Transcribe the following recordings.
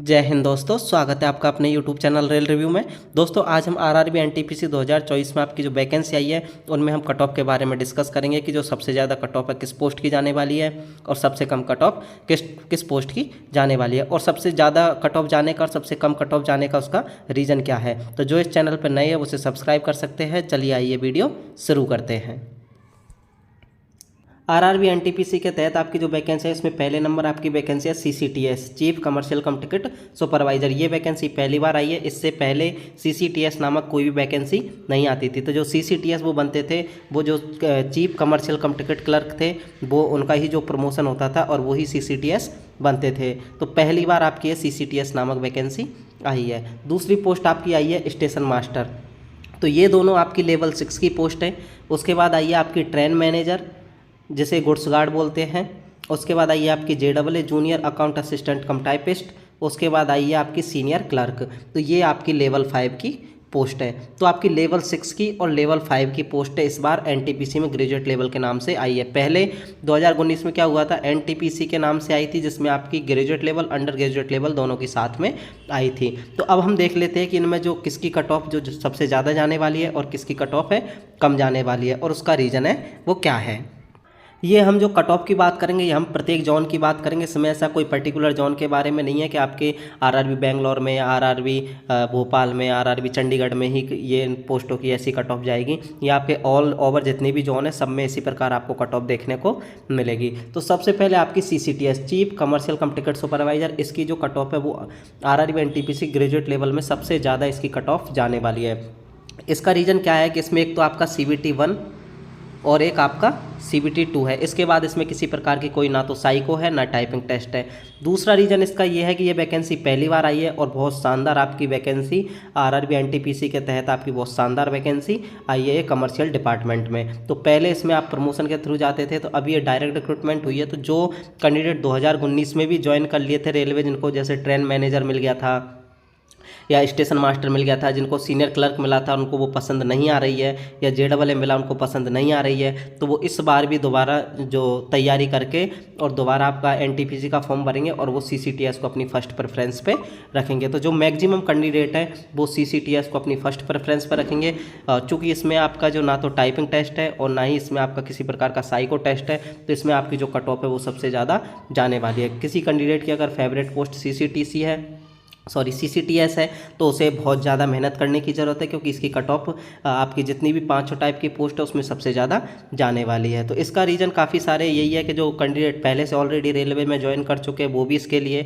जय हिंद दोस्तों, स्वागत है आपका अपने YouTube चैनल रेल रिव्यू में। दोस्तों आज हम आरआरबी एनटीपीसी 2024 में आपकी जो वैकेंसी आई है उनमें हम कट ऑफ के बारे में डिस्कस करेंगे कि जो सबसे ज़्यादा कट ऑफ है किस पोस्ट की जाने वाली है और सबसे कम कट ऑफ किस पोस्ट की जाने वाली है और सबसे ज़्यादा कट ऑफ जाने का और सबसे कम कट ऑफ जाने का उसका रीज़न क्या है। तो जो इस चैनल पर नए है उसे सब्सक्राइब कर सकते हैं। चलिए आइए वीडियो शुरू करते हैं। आरआरबी एनटीपीसी के तहत आपकी जो वैकेंसी है इसमें पहले नंबर आपकी वैकेंसी है CCTS chief commercial cum ticket supervisor. ये वैकेंसी पहली बार आई है, इससे पहले सीसीटीएस नामक कोई भी वैकेंसी नहीं आती थी। तो जो सीसीटीएस वो बनते थे वो जो chief commercial cum ticket clerk थे वो उनका ही जो प्रमोशन होता था और वही सीसीटीएस बनते थे। तो पहली बार आपकी ये सीसीटीएस नामक वैकेंसी आई है। दूसरी पोस्ट आपकी आई है स्टेशन मास्टर। तो ये दोनों आपकी लेवल 6 की पोस्ट है। उसके बाद आई है आपकी ट्रेन मैनेजर जिसे गुड्स गार्ड बोलते हैं। उसके बाद आई है आपकी JAA जूनियर अकाउंट असिस्टेंट कम टाइपिस्ट। उसके बाद आई है आपकी सीनियर क्लर्क। तो ये आपकी लेवल 5 की पोस्ट है। तो आपकी लेवल 6 की और लेवल 5 की पोस्ट है इस बार एनटीपीसी में ग्रेजुएट लेवल के नाम से आई है। पहले 2019 में क्या हुआ था, एनटीपीसी के नाम से आई थी जिसमें आपकी graduate level under graduate level दोनों की साथ में आई थी। तो अब हम देख लेते हैं कि इनमें जो किसकी कट ऑफ जो सबसे ज़्यादा जाने वाली है और किसकी कट ऑफ है कम जाने वाली है और उसका रीज़न है वो क्या है। ये हम जो कट ऑफ की बात करेंगे ये हम प्रत्येक जोन की बात करेंगे। इसमें ऐसा कोई पर्टिकुलर जोन के बारे में नहीं है कि आपके आरआरबी बेंगलोर में या आरआरबी भोपाल में आरआरबी चंडीगढ़ में ही ये पोस्टों की ऐसी कट ऑफ जाएगी। ये आपके ऑल ओवर जितनी भी जोन है सब में इसी प्रकार आपको कट ऑफ देखने को मिलेगी। तो सबसे पहले आपकी CCTS chief commercial cum ticket supervisor, इसकी जो कट ऑफ है वो आरआरबी एनटीपीसी ग्रेजुएट लेवल में सबसे ज़्यादा इसकी कट ऑफ जाने वाली है। इसका रीज़न क्या है कि इसमें एक तो आपका CBT 1 और एक आपका CBT 2 है। इसके बाद इसमें किसी प्रकार की कोई ना तो साइको है ना टाइपिंग टेस्ट है। दूसरा रीज़न इसका ये है कि ये वैकेंसी पहली बार आई है और बहुत शानदार आपकी वैकेंसी आरआरबी एनटीपीसी के तहत आपकी बहुत शानदार वैकेंसी आई है कमर्शियल डिपार्टमेंट में। तो पहले इसमें आप प्रमोशन के थ्रू जाते थे, तो अभी ये डायरेक्ट रिक्रूटमेंट हुई है। तो जो कैंडिडेट 2019 में भी ज्वाइन कर लिए थे रेलवे, जिनको जैसे ट्रेन मैनेजर मिल गया था या स्टेशन मास्टर मिल गया था, जिनको सीनियर क्लर्क मिला था उनको वो पसंद नहीं आ रही है, या JAA मिला उनको पसंद नहीं आ रही है, तो वो इस बार भी दोबारा जो तैयारी करके और दोबारा आपका एनटीपीसी का फॉर्म भरेंगे और वो सीसीटीएस को अपनी फर्स्ट प्रेफरेंस पे रखेंगे। तो जो मैक्सिमम कैंडिडेट है वो सीसीटीएस को अपनी फर्स्ट प्रेफरेंस पर रखेंगे। चूँकि इसमें आपका जो ना तो टाइपिंग टेस्ट है और ना ही इसमें आपका किसी प्रकार का साइको टेस्ट है, तो इसमें आपकी जो कट ऑफ है वो सबसे ज़्यादा जाने वाली है। किसी कैंडिडेट की अगर फेवरेट पोस्ट सीसीटीएस है तो उसे बहुत ज़्यादा मेहनत करने की ज़रूरत है, क्योंकि इसकी कट ऑफ आपकी जितनी भी 5 टाइप की पोस्ट है उसमें सबसे ज़्यादा जाने वाली है। तो इसका रीज़न काफ़ी सारे यही है कि जो कैंडिडेट पहले से ऑलरेडी रेलवे में ज्वाइन कर चुके हैं वो भी इसके लिए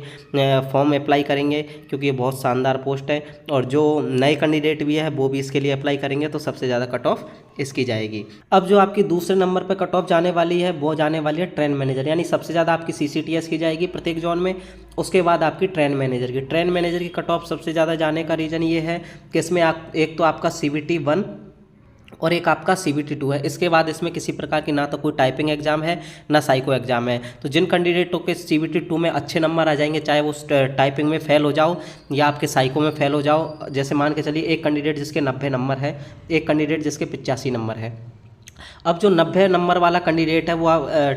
फॉर्म अप्लाई करेंगे, क्योंकि ये बहुत शानदार पोस्ट है। और जो नए कैंडिडेट भी है वो भी इसके लिए अप्लाई करेंगे, तो सबसे ज़्यादा कट ऑफ इसकी जाएगी। अब जो आपकी दूसरे नंबर पर कट ऑफ जाने वाली है वो जाने वाली है ट्रेन मैनेजर, यानी सबसे ज़्यादा आपकी सीसीटीएस की जाएगी प्रत्येक जोन में। उसके बाद आपकी ट्रेन मैनेजर की कट ऑफ सबसे ज़्यादा जाने का रीज़न ये है कि इसमें एक तो आपका CBT 1 और एक आपका CBT 2 है। इसके बाद इसमें किसी प्रकार की ना तो कोई टाइपिंग एग्जाम है ना साइको एग्जाम है। तो जिन कैंडिडेटों के CBT 2 में अच्छे नंबर आ जाएंगे, चाहे वो टाइपिंग में फेल हो जाओ या आपके साइको में फेल हो जाओ, जैसे मान के चलिए एक कैंडिडेट जिसके 90 नंबर है, एक कैंडिडेट जिसके 85 नंबर है। अब जो 90 नंबर वाला कैंडिडेट है वो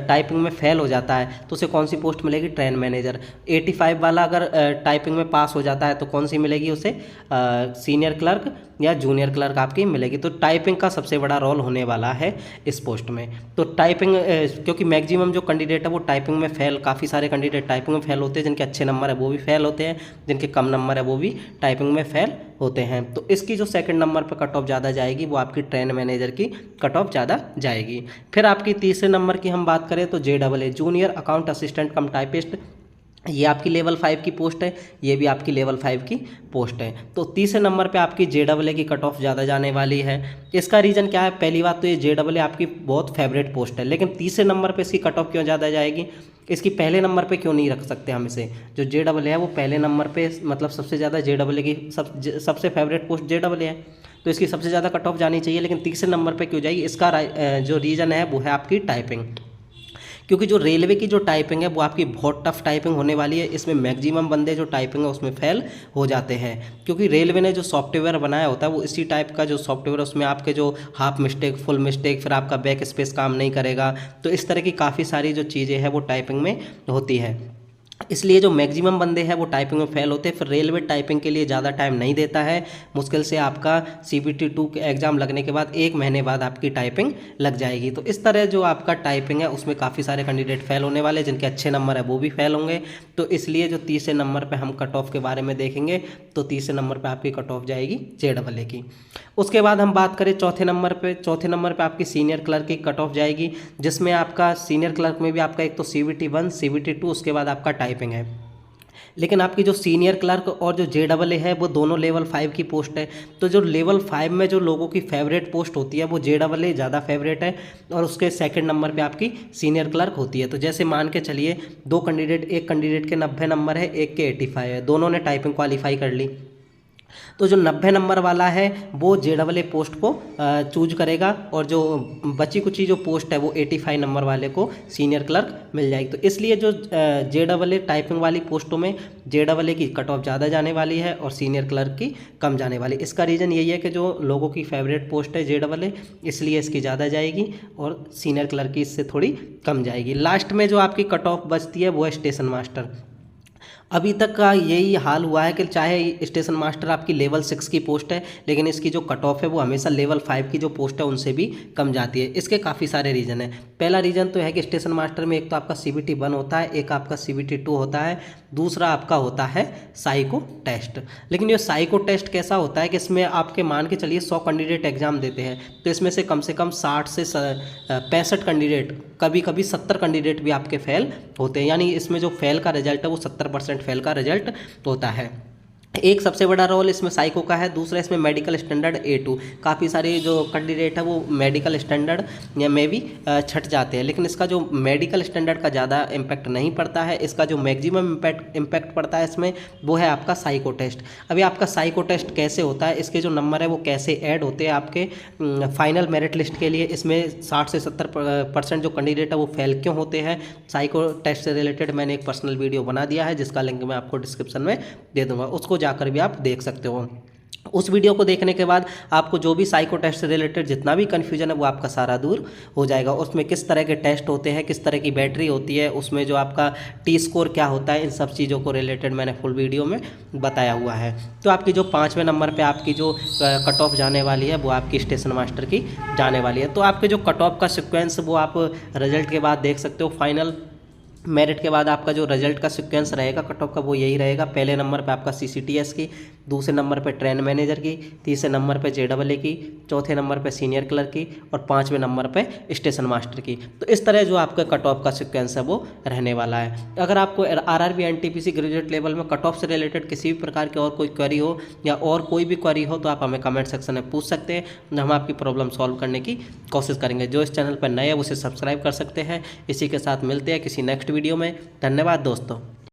टाइपिंग में फेल हो जाता है तो उसे कौन सी पोस्ट मिलेगी, ट्रेन मैनेजर। 85 वाला अगर टाइपिंग में पास हो जाता है तो कौन सी मिलेगी उसे, सीनियर क्लर्क या जूनियर क्लर्क आपकी मिलेगी। तो टाइपिंग का सबसे बड़ा रोल होने वाला है इस पोस्ट में। तो टाइपिंग क्योंकि मैक्सिमम जो कैंडिडेट है वो टाइपिंग में फेल, काफ़ी सारे कैंडिडेट टाइपिंग में फेल होते हैं, जिनके अच्छे नंबर है वो भी फेल होते हैं, जिनके कम नंबर है वो भी टाइपिंग में फेल होते हैं। तो इसकी जो सेकंड नंबर पर कट ऑफ ज़्यादा जाएगी वो आपकी ट्रेन मैनेजर की कट ऑफ ज़्यादा जाएगी। फिर आपकी तीसरे नंबर की हम बात करें तो JAA जूनियर अकाउंट असिस्टेंट कम टाइपिस्ट, ये आपकी लेवल 5 की पोस्ट है, ये भी आपकी लेवल 5 की पोस्ट है। तो तीसरे नंबर पे आपकी JAA की कट ऑफ ज़्यादा जाने वाली है। इसका रीज़न क्या है, पहली बात तो ये JAA आपकी बहुत फेवरेट पोस्ट है, लेकिन तीसरे नंबर पे इसकी कट ऑफ क्यों ज़्यादा जाएगी, इसकी पहले नंबर पे क्यों नहीं रख सकते हम इसे। जो JAA है वो पहले नंबर पे, मतलब सबसे ज़्यादा JAA की सबसे फेवरेट पोस्ट JAA है, तो इसकी सबसे ज़्यादा कट ऑफ जानी चाहिए, लेकिन तीसरे नंबर पे क्यों जाएगी, इसका जो रीज़न है वो है आपकी टाइपिंग। क्योंकि जो रेलवे की जो टाइपिंग है वो आपकी बहुत टफ टाइपिंग होने वाली है। इसमें मैक्सिमम बंदे जो टाइपिंग है उसमें फेल हो जाते हैं, क्योंकि रेलवे ने जो सॉफ्टवेयर बनाया होता है वो इसी टाइप का जो सॉफ्टवेयर है, उसमें आपके जो हाफ मिस्टेक, फुल मिस्टेक, फिर आपका बैक स्पेस काम नहीं करेगा। तो इस तरह की काफ़ी सारी जो चीज़ें हैं वो टाइपिंग में होती है। इसलिए जो मैक्सिमम बंदे हैं वो टाइपिंग में फेल होते हैं। फिर रेलवे टाइपिंग के लिए ज़्यादा टाइम नहीं देता है, मुश्किल से आपका CBT 2 के एग्ज़ाम लगने के बाद 1 महीने बाद आपकी टाइपिंग लग जाएगी। तो इस तरह जो आपका टाइपिंग है उसमें काफ़ी सारे कैंडिडेट फेल होने वाले, जिनके अच्छे नंबर है वो भी फेल होंगे। तो इसलिए जो तीसरे नंबर पर हम कट ऑफ के बारे में देखेंगे, तो तीसरे नंबर पर आपकी कट ऑफ जाएगी JEE की। उसके बाद हम बात करें चौथे नंबर पे आपकी सीनियर क्लर्क की कट ऑफ जाएगी, जिसमें आपका सीनियर क्लर्क में भी आपका एक तो CBT 1 CBT 2 उसके बाद आपका टाइपिंग है। लेकिन आपकी जो सीनियर क्लर्क और जो JEE है वो दोनों लेवल 5 की पोस्ट है। तो जो लेवल 5 में जो लोगों की फेवरेट पोस्ट होती है वो JEE ज़्यादा फेवरेट है, और उसके सेकंड नंबर पे आपकी सीनियर क्लर्क होती है। तो जैसे मान के चलिए दो कैंडिडेट, एक कैंडिडेट के 90 नंबर है, एक के 85 है, दोनों ने टाइपिंग क्वालिफाई कर ली। तो जो 90 नंबर वाला है वो JEE पोस्ट को चूज करेगा, और जो बची कुची जो पोस्ट है वो 85 नंबर वाले को सीनियर क्लर्क मिल जाएगी। तो इसलिए जो JEE टाइपिंग वाली पोस्टों में JEE की कट ऑफ ज़्यादा जाने वाली है और सीनियर क्लर्क की कम जाने वाली। इसका रीज़न यही है कि जो लोगों की फेवरेट पोस्ट है JEE, इसलिए इसकी ज़्यादा जाएगी और सीनियर क्लर्क की इससे थोड़ी कम जाएगी। लास्ट में जो आपकी कट ऑफ बचती है वो है स्टेशन मास्टर। अभी तक का यही हाल हुआ है कि चाहे स्टेशन मास्टर आपकी लेवल 6 की पोस्ट है, लेकिन इसकी जो कट ऑफ है वो हमेशा लेवल 5 की जो पोस्ट है उनसे भी कम जाती है। इसके काफ़ी सारे रीज़न है। पहला रीज़न तो है कि स्टेशन मास्टर में एक तो आपका CBT 1 होता है, एक आपका CBT 2 होता है, दूसरा आपका होता है साइको टेस्ट। लेकिन ये साइको टेस्ट कैसा होता है कि इसमें आपके मान के चलिए 100 कैंडिडेट एग्जाम देते हैं, तो इसमें से कम 60 से 65 कैंडिडेट, कभी कभी 70 कैंडिडेट भी आपके फेल होते हैं। यानी इसमें जो फेल का रिजल्ट है वो 70% फेल का रिजल्ट होता है। एक सबसे बड़ा रोल इसमें साइको का है, दूसरा इसमें मेडिकल स्टैंडर्ड A2। काफ़ी सारे जो कैंडिडेट है वो मेडिकल स्टैंडर्ड या में भी छट जाते हैं, लेकिन इसका जो मेडिकल स्टैंडर्ड का ज़्यादा इम्पैक्ट नहीं पड़ता है। इसका जो मैक्सिमम इम्पैक्ट पड़ता है इसमें वो है आपका साइको टेस्ट। अभी आपका साइको टेस्ट कैसे होता है, इसके जो नंबर है वो कैसे ऐड होते हैं आपके फाइनल मेरिट लिस्ट के लिए, इसमें 60 से 70% जो कैंडिडेट है वो फेल क्यों होते हैं, साइको टेस्ट से रिलेटेड मैंने एक पर्सनल वीडियो बना दिया है, जिसका लिंक मैं आपको डिस्क्रिप्शन में दे दूँगा, उसको जाकर भी आप देख सकते हो। उस वीडियो को देखने के बाद आपको जो भी साइको टेस्ट से रिलेटेड जितना भी कन्फ्यूजन है वो आपका सारा दूर हो जाएगा। उसमें किस तरह के टेस्ट होते हैं, किस तरह की बैटरी होती है, उसमें जो आपका T स्कोर क्या होता है, इन सब चीज़ों को रिलेटेड मैंने फुल वीडियो में बताया हुआ है। तो आपकी जो 5वें नंबर पे आपकी जो कट ऑफ जाने वाली है वो आपकी स्टेशन मास्टर की जाने वाली है। तो आपके जो कट ऑफ का सिक्वेंस वो आप रिजल्ट के बाद देख सकते हो। फाइनल मेरिट के बाद आपका जो रिजल्ट का सीक्वेंस रहेगा कट ऑफ का वो यही रहेगा। पहले नंबर पे आपका CCTS की, दूसरे नंबर पे ट्रेन मैनेजर की, तीसरे नंबर पे JEE की, चौथे नंबर पे सीनियर क्लर्क की और 5वें नंबर पे स्टेशन मास्टर की। तो इस तरह जो आपका कट ऑफ का सीक्वेंस है वो रहने वाला है। अगर आपको RRB NTPC ग्रेजुएट लेवल में कट ऑफ से रिलेटेड किसी भी प्रकार की और कोई क्वेरी हो या और कोई भी क्वेरी हो तो आप हमें कमेंट सेक्शन में पूछ सकते हैं, हम आपकी प्रॉब्लम सॉल्व करने की कोशिश करेंगे। जो इस चैनल पर नए हैं उसे सब्सक्राइब कर सकते हैं। इसी के साथ मिलते हैं किसी नेक्स्ट वीडियो में। धन्यवाद दोस्तों।